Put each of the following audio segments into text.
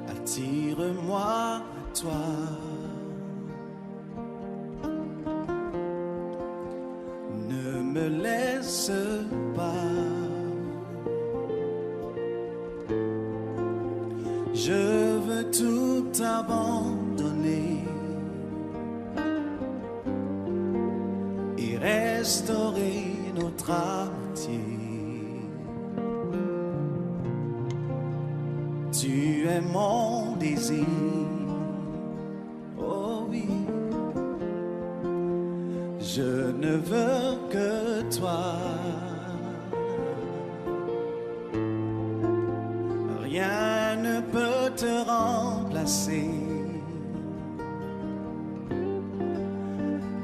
Attire-moi à toi, ne me laisse pas, je veux tout abandonner et restaurer notre amitié. Tu es mon désir, oh oui, je ne veux que toi. Rien ne peut te remplacer.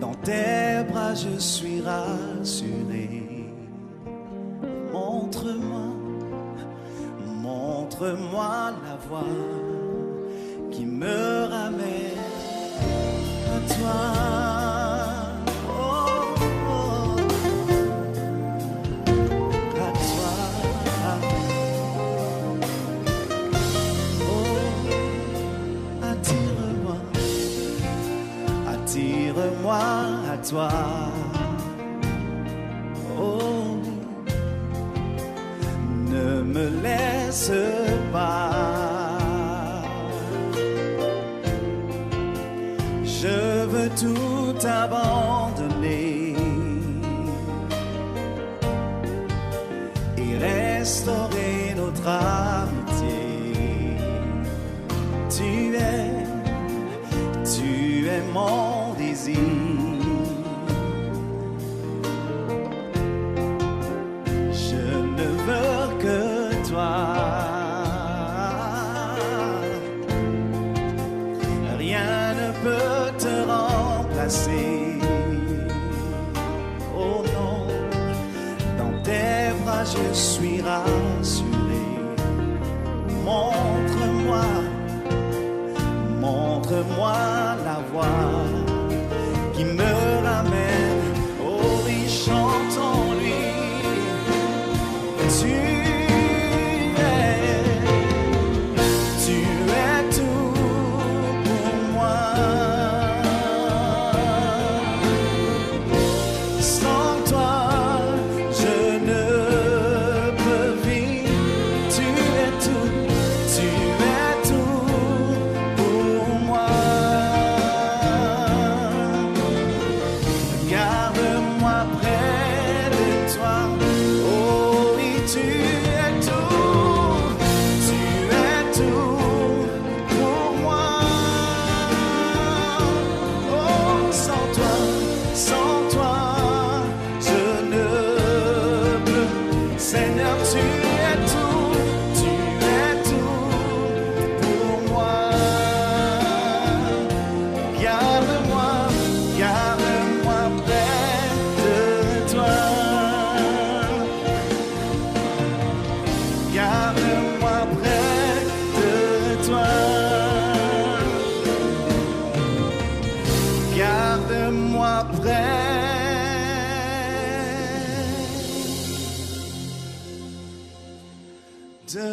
Dans tes bras je suis rassuré. Montre-moi la voie qui me ramène à toi. Oh, oh, à toi. Oh, attire-moi à toi. Oh, ne me laisse pas. Je veux tout abandonner et restaurer notre amitié. Tu es mon désir. Rien ne peut te remplacer. Oh non, dans tes bras je suis rassuré. Montre-moi la voie qui me ramène. Oh oui, chantons-lui. Garde-moi près de toi, oh oui, tu es tout pour moi. Oh, sans toi, je ne peux. Seigneur, tu es tout pour moi. Garde-moi près de toi. Garde-moi près de toi. Garde-moi près de